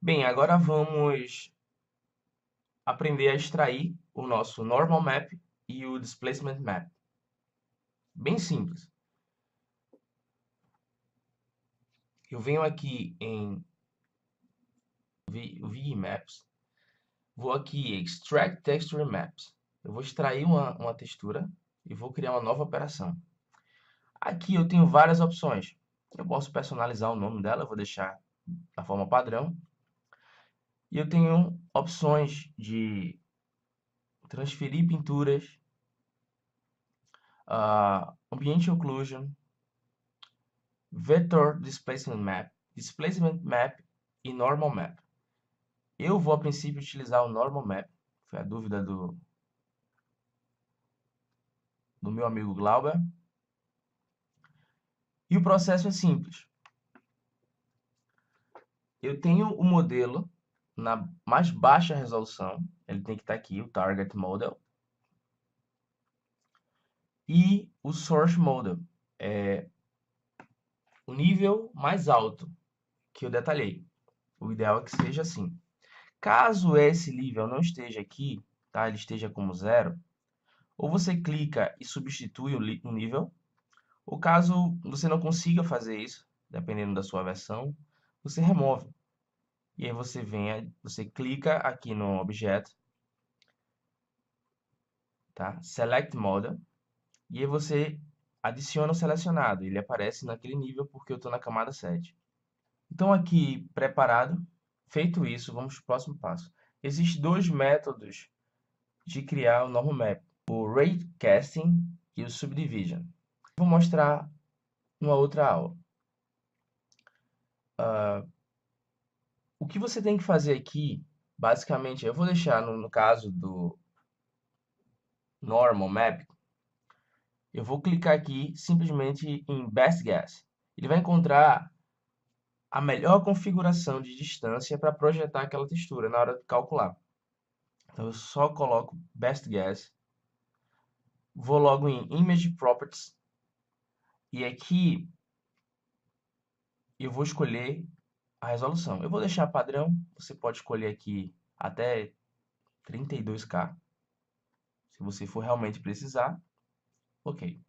Bem, agora vamos aprender a extrair o nosso normal map e o displacement map. Bem simples. Eu venho aqui em VMaps, vou aqui em Extract Texture Maps. Eu vou extrair uma textura e vou criar uma nova operação. Aqui eu tenho várias opções. Eu posso personalizar o nome dela, eu vou deixar da forma padrão. E eu tenho opções de transferir pinturas, Ambient Occlusion, Vector Displacement Map e Normal Map. Eu vou a princípio utilizar o Normal Map, foi a dúvida do meu amigo Glauber. E o processo é simples. Eu tenho o modelo na mais baixa resolução, ele tem que estar aqui, o Target Model, e o Source Model, é o nível mais alto que eu detalhei. O ideal é que seja assim. Caso esse nível não esteja aqui, tá? Ele esteja como zero, ou você clica e substitui o nível, ou caso você não consiga fazer isso, dependendo da sua versão, você remove. E aí você clica aqui no objeto, tá? Select Model, e aí você adiciona o selecionado. Ele aparece naquele nível porque eu estou na camada 7. Então aqui, preparado, feito isso, vamos para o próximo passo. Existem dois métodos de criar o normal map, o raycasting e o subdivision. Vou mostrar numa outra aula. O que você tem que fazer aqui, basicamente, eu vou deixar no caso do normal map, eu vou clicar aqui simplesmente em best guess. Ele vai encontrar a melhor configuração de distância para projetar aquela textura na hora de calcular. Então eu só coloco best guess, vou logo em image properties e aqui eu vou escolher a resolução. Eu vou deixar padrão, você pode escolher aqui até 32K, se você for realmente precisar. Ok.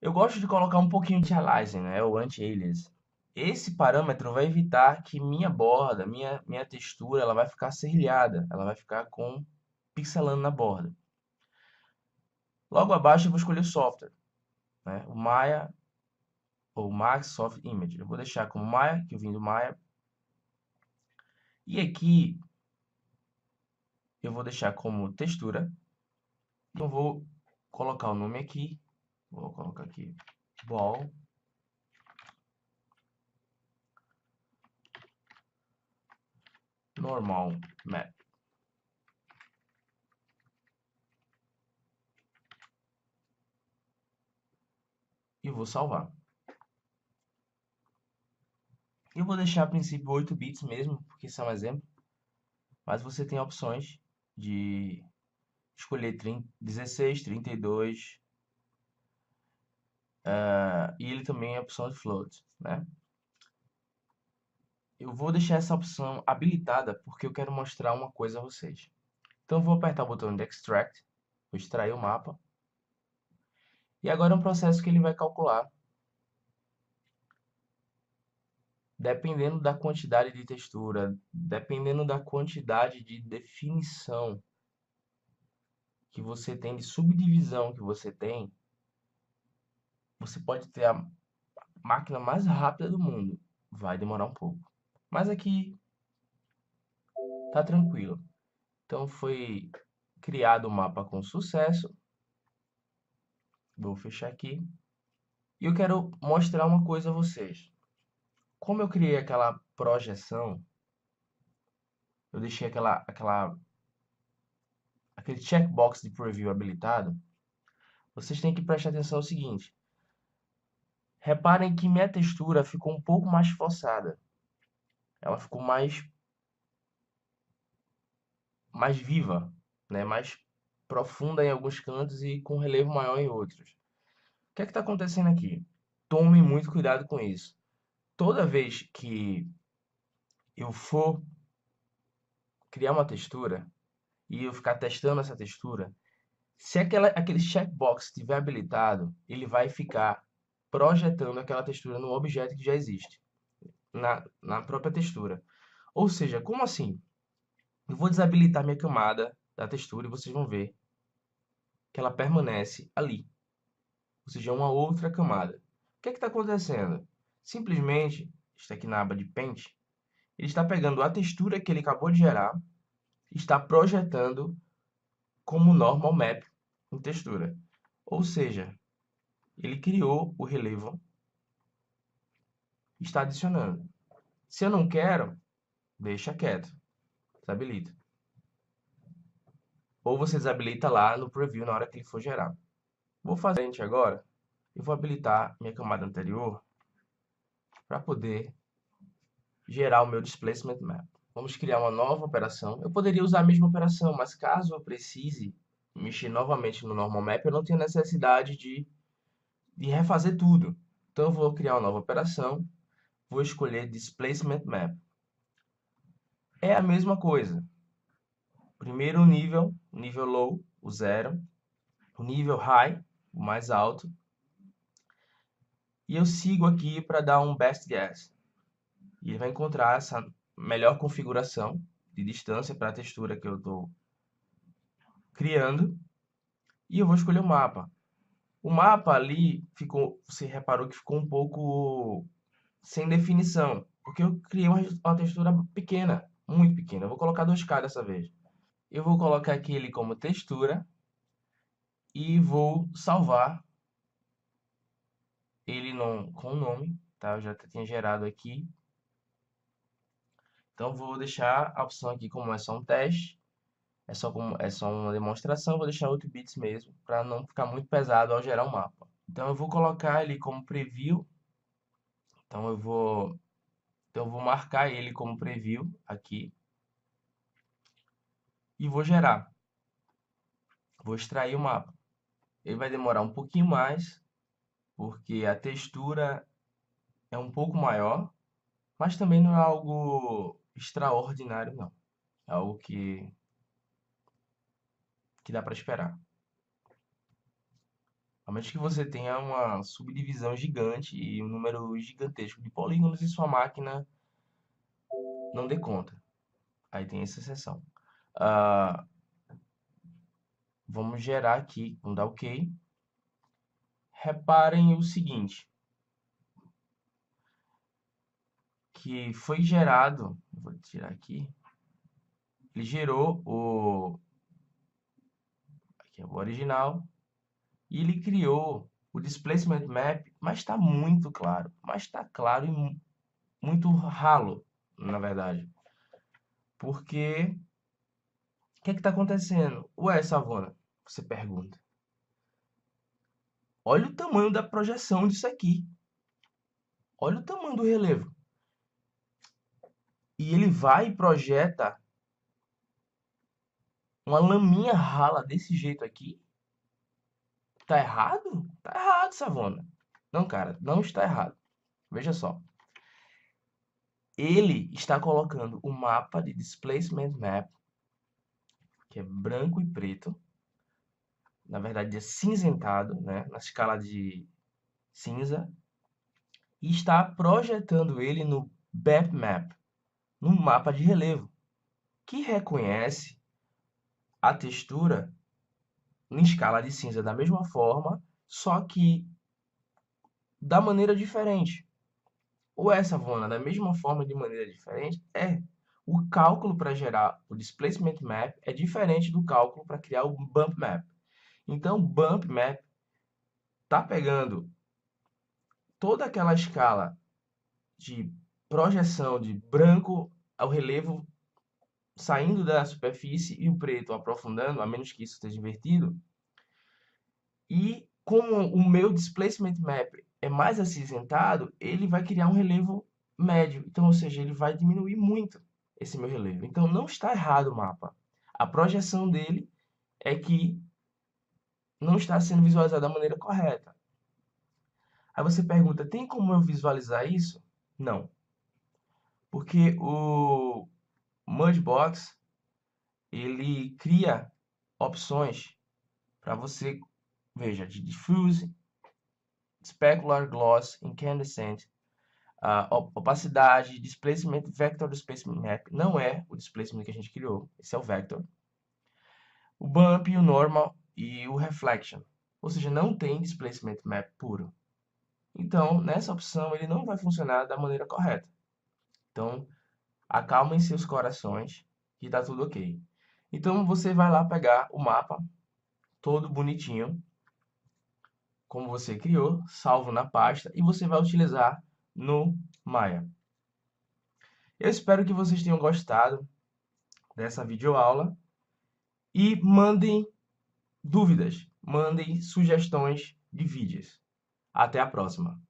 Eu gosto de colocar um pouquinho de aliasing, né? O anti-alias. Esse parâmetro vai evitar que minha borda, minha textura, ela vai ficar serrilhada, ela vai ficar com pixelando na borda. Logo abaixo eu vou escolher o software, né? O Maya ou Max Soft Image. Eu vou deixar como Maya, que eu vim do Maya. E aqui eu vou deixar como textura. Então vou colocar o nome aqui. Vou colocar aqui Ball Normal Map. E vou salvar. Eu vou deixar a princípio 8 bits mesmo, porque isso é um exemplo. Mas você tem opções de escolher 16, 32. E ele também é opção de float, né? Eu vou deixar essa opção habilitada porque eu quero mostrar uma coisa a vocês. Então eu vou apertar o botão de Extract, vou extrair o mapa. E agora é um processo que ele vai calcular, dependendo da quantidade de textura, dependendo da quantidade de definição que você tem, de subdivisão que você tem, você pode ter a máquina mais rápida do mundo. Vai demorar um pouco. Mas aqui tá tranquilo. Então foi criado o mapa com sucesso. Vou fechar aqui. E eu quero mostrar uma coisa a vocês. Como eu criei aquela projeção, eu deixei aquele checkbox de preview habilitado. Vocês têm que prestar atenção ao seguinte. Reparem que minha textura ficou um pouco mais forçada. Ela ficou mais viva, né? Mais profunda em alguns cantos e com relevo maior em outros. O que é que está acontecendo aqui? Tome muito cuidado com isso. Toda vez que eu for criar uma textura e eu ficar testando essa textura, se aquele checkbox estiver habilitado, ele vai ficar projetando aquela textura num objeto que já existe, na própria textura. Ou seja, como assim? Eu vou desabilitar minha camada da textura e vocês vão ver que ela permanece ali, ou seja, uma outra camada. O que é que está acontecendo? Simplesmente, está aqui na aba de Paint, ele está pegando a textura que ele acabou de gerar e está projetando como normal map em textura. Ou seja, ele criou o relevo e está adicionando. Se eu não quero, deixa quieto, desabilita. Ou você desabilita lá no preview na hora que ele for gerar. Vou fazer agora, eu vou habilitar minha camada anterior para poder gerar o meu displacement map. Vamos criar uma nova operação. Eu poderia usar a mesma operação, mas caso eu precise mexer novamente no normal map, eu não tenho necessidade de refazer tudo. Então eu vou criar uma nova operação, vou escolher displacement map. É a mesma coisa. Primeiro nível, nível low, o 0, o nível high, o mais alto. E eu sigo aqui para dar um best guess. E ele vai encontrar essa melhor configuração de distância para a textura que eu estou criando. E eu vou escolher o mapa. O mapa ali ficou, você reparou que ficou um pouco sem definição, porque eu criei uma textura pequena, muito pequena. Eu vou colocar 2K dessa vez. Eu vou colocar aqui ele como textura e vou salvar ele com o nome, tá? Eu já tinha gerado aqui. Então vou deixar a opção aqui como é só um teste, é só uma demonstração, vou deixar 8 bits mesmo, para não ficar muito pesado ao gerar o mapa. Então eu vou colocar ele como preview. Então eu vou marcar ele como preview aqui e vou gerar. Vou extrair o mapa. Ele vai demorar um pouquinho mais, porque a textura é um pouco maior, mas também não é algo extraordinário, não. É algo que dá para esperar. A menos que você tenha uma subdivisão gigante e um número gigantesco de polígonos e sua máquina não dê conta. Aí tem essa exceção. Ah, vamos gerar aqui, vamos dar OK. Reparem o seguinte, que foi gerado, vou tirar aqui, ele gerou aqui é o original, e ele criou o displacement map, mas está muito claro, mas está claro e muito ralo, na verdade. Porque o que é que está acontecendo? Ué, Savona, você pergunta. Olha o tamanho da projeção disso aqui. Olha o tamanho do relevo. E ele vai e projeta uma laminha rala desse jeito aqui. Tá errado? Tá errado, Savona. Não, cara, não está errado. Veja só. Ele está colocando o mapa de displacement map, que é branco e preto. Na verdade, é cinzentado, né? Na escala de cinza. E está projetando ele no BAPMAP, no mapa de relevo, que reconhece a textura em escala de cinza da mesma forma, só que da maneira diferente. Ou essa Savona, da mesma forma de maneira diferente? É. O cálculo para gerar o displacement map é diferente do cálculo para criar o bump map. Então, o bump map está pegando toda aquela escala de projeção de branco ao relevo saindo da superfície e o preto aprofundando, a menos que isso esteja invertido. E como o meu displacement map é mais acinzentado, ele vai criar um relevo médio. Então, ou seja, ele vai diminuir muito esse meu relevo. Então, não está errado o mapa. A projeção dele é que não está sendo visualizado da maneira correta. Aí você pergunta, tem como eu visualizar isso? Não. Porque o Mudbox, ele cria opções para você, veja, de diffuse, specular, gloss, incandescent, opacidade, displacement, vector displacement map. Não é o displacement que a gente criou, esse é o vector. O bump, o normal e o reflection. Ou seja, não tem displacement map puro. Então, nessa opção, ele não vai funcionar da maneira correta. Então, acalmem seus corações, que tá tudo ok. Então, você vai lá pegar o mapa, todo bonitinho, como você criou, salvo na pasta, e você vai utilizar no Maya. Eu espero que vocês tenham gostado dessa videoaula e mandem dúvidas, mandem sugestões de vídeos. Até a próxima!